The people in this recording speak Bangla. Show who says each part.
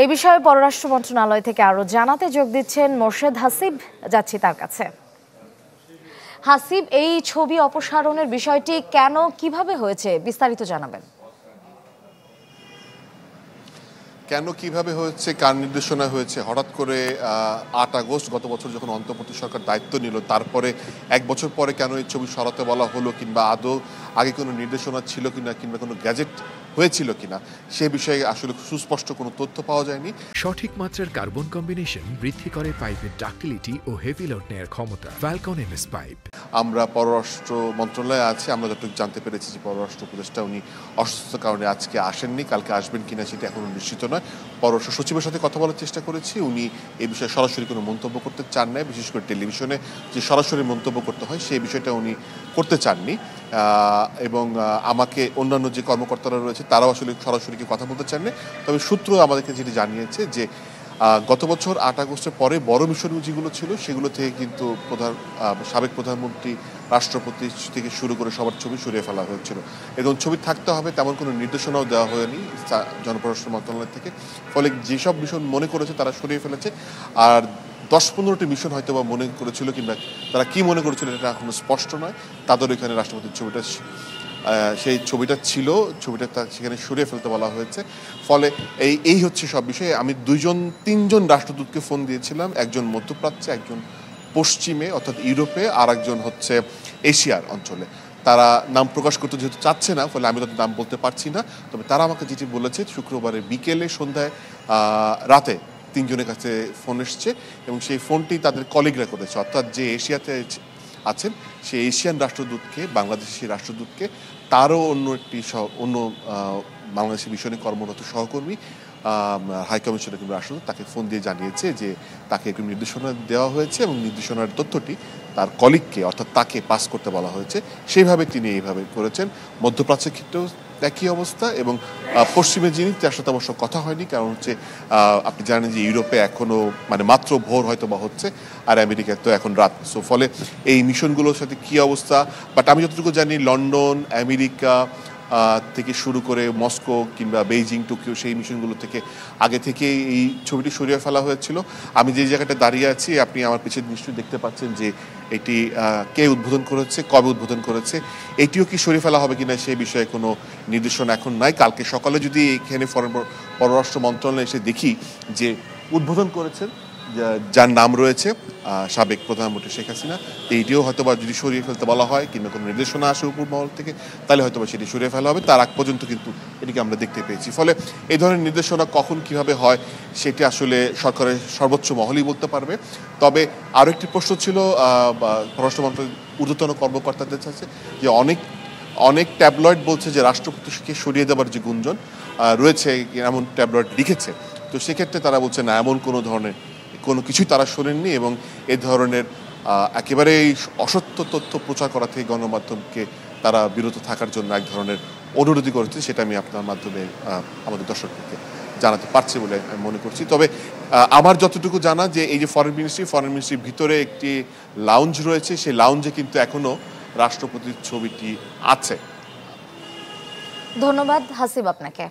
Speaker 1: এ বিষয়ে পররাষ্ট্র মন্ত্রণালয় থেকে আরো জানাতে যোগ দিচ্ছেন মোর্শেদ হাসিব, যাচ্ছি তার কাছে। হাসিব, এই ছবি অপসারণের বিষয়টি কেন কিভাবে হয়েছে বিস্তারিত জানাবেন।
Speaker 2: কেন কিভাবে হয়েছে, কার নির্দেশনা হয়েছে, হঠাৎ করে ৮ আগস্ট গত বছর যখন অন্তর্বর্তী সরকার দায়িত্ব নিল তারপরে ১ বছর পরে কেন এই ছবি সরাতে বলা হলো, কিংবা আদৌ আগে কোনো নির্দেশনা ছিল কিনা, কিংবা কোনো গ্যাজেট হয়েছিল কিনা, সে বিষয়ে আসলে সুস্পষ্ট কোনো তথ্য পাওয়া যায়নি।
Speaker 3: সঠিক মাত্রার কার্বন কম্বিনেশন বৃদ্ধি করে পাইপের ডাক্টিলিটি ও হেভি লোড নেয়ার ক্ষমতা। Falcon MS pipe.
Speaker 2: আমরা পররাষ্ট্র মন্ত্রণালয়ে আছি, আমরা যতটুকু জানতে পেরেছি যে পররাষ্ট্র উপদেষ্টা উনি অসুস্থতার কারণে আজকে আসেননি, কালকে আসবেন কিনা সেটা এখনো নিশ্চিত নয়। পররাষ্ট্র সচিবের সাথে কথা বলার চেষ্টা করেছি, উনি এই বিষয়ে সরাসরি কোনো মন্তব্য করতে চান না। বিশেষ করে টেলিভিশনে যে সরাসরি মন্তব্য করতে হয় সেই বিষয়টা উনি করতে চাননি, এবং আমাকে অন্যান্য যে কর্মকর্তারা রয়েছে তারাও আসলে সরাসরি কথা বলতে চাননি। তবে সূত্র আমাদেরকে যেটি জানিয়েছে যে গত বছর ৮ আগস্টের পরে বড় মিশন যেগুলো ছিল সেগুলো থেকে কিন্তু সাবেক প্রধানমন্ত্রী, রাষ্ট্রপতি থেকে শুরু করে সবার ছবি সরিয়ে ফেলা হয়েছিল, এবং ছবি থাকতে হবে তেমন কোনো নির্দেশনাও দেওয়া হয়নি জনপররাষ্ট্র মন্ত্রণালয় থেকে। ফলে যেসব মিশন মনে করেছে তারা সরিয়ে ফেলেছে, আর ১০-১৫টি মিশন হয়তো বা মনে করেছিল, কিংবা তারা কি মনে করেছিল এটা এখনো স্পষ্ট নয়। তাদের এখানে রাষ্ট্রপতির ছবিটা সেই ছবিটা ছিল, ছবিটা সেখানে সরিয়ে ফেলতে বলা হয়েছে। ফলে এই হচ্ছে সব বিষয়ে। আমি 2-3জন রাষ্ট্রদূতকে ফোন দিয়েছিলাম, একজন মধ্যপ্রাচ্যে, একজন পশ্চিমে অর্থাৎ ইউরোপে, আর একজন হচ্ছে এশিয়ার অঞ্চলে। তারা নাম প্রকাশ করতে যেহেতু চাচ্ছে না, ফলে আমি তাদের নাম বলতে পারছি না। তবে তারা আমাকে যেটি বলেছে, শুক্রবারের বিকেলে সন্ধ্যায় রাতে 3জনের কাছে ফোন এসছে, এবং সেই ফোনটি তাদের কলিগরা করেছে, অর্থাৎ যে এশিয়াতে আছেন সেই এশিয়ান রাষ্ট্রদূতকে, বাংলাদেশি রাষ্ট্রদূতকে, তারও অন্য বাংলাদেশি মিশনে কর্মরত সহকর্মী হাইকমিশনের কিংবা রাষ্ট্রদূত তাকে ফোন দিয়ে জানিয়েছে যে তাকে একটু নির্দেশনা দেওয়া হয়েছে, এবং নির্দেশনার তথ্যটি তার কলিগকে অর্থাৎ তাকে পাস করতে বলা হয়েছে। সেইভাবে তিনি এইভাবে করেছেন। মধ্যপ্রাচ্যের ক্ষেত্রেও একই অবস্থা, এবং পশ্চিমে যিনি তার সাথে অবশ্য কথা হয়নি, কারণ হচ্ছে আপনি জানেন যে ইউরোপে এখনও মাত্র ভোর হয়তো বা হচ্ছে, আর আমেরিকায় তো এখন রাত। সো ফলে এই মিশনগুলোর সাথে কী অবস্থা, বাট আমি যতটুকু জানি লন্ডন, আমেরিকা থেকে শুরু করে মস্কো কিংবা বেইজিং, টোকিও, সেই মিশনগুলো থেকে আগে থেকে এই ছবিটি সরিয়ে ফেলা হয়েছিল। আমি যে জায়গাটা দাঁড়িয়ে আছি, আপনি আমার পিছিয়ে নিশ্চয়ই দেখতে পাচ্ছেন যে এটি কে উদ্বোধন করেছে, কবে উদ্বোধন করেছে, এটিও কি সরিয়ে ফেলা হবে কিনা সেই বিষয়ে কোনো নির্দেশনা এখন নাই। কালকে সকালে যদি এখানে পররাষ্ট্র মন্ত্রণালয়ে এসে দেখি যে উদ্বোধন করেছেন যার নাম রয়েছে সাবেক প্রধানমন্ত্রী শেখ হাসিনা, এইটিও হয়তোবা যদি সরিয়ে ফেলতে বলা হয় কিংবা কোনো নির্দেশনা আসে উপর মহল থেকে, তাহলে হয়তোবা সেটি সরিয়ে ফেলা হবে। তার আগ পর্যন্ত কিন্তু এটিকে আমরা দেখতে পেয়েছি। ফলে এই ধরনের নির্দেশনা কখন কিভাবে হয় সেটি আসলে সরকারের সর্বোচ্চ মহলই বলতে পারবে। তবে আরও একটি প্রশ্ন ছিল পররাষ্ট্র মন্ত্রণালয়ের ঊর্ধ্বতন কর্মকর্তাদের কাছে, যে অনেক ট্যাবলয়েড বলছে যে রাষ্ট্রপতিকে সরিয়ে দেওয়ার যে গুঞ্জন রয়েছে, এমন ট্যাবলয়েড লিখেছে। তো সেক্ষেত্রে তারা বলছে না, এমন কোনো কিছুই তারা শোনেননি, এবং এ ধরনের একেবারেই অসত্য তথ্য প্রচার করা থেকে গণমাধ্যমকে তারা বিরত থাকার জন্য এক ধরনের অনুরোধই করেছে। সেটা আমি আপনার মাধ্যমে আমাদের দর্শকদেরকে জানাতে পারছি বলে আমি মনে করছি। তবে আমার যতটুকু জানা যে এই যে ফরেন মিনিস্ট্রির ভিতরে একটি লাউঞ্জ রয়েছে, সেই লাউঞ্জে কিন্তু এখনো রাষ্ট্রপতির ছবিটি আছে।
Speaker 1: ধন্যবাদ হাসিব আপনাকে।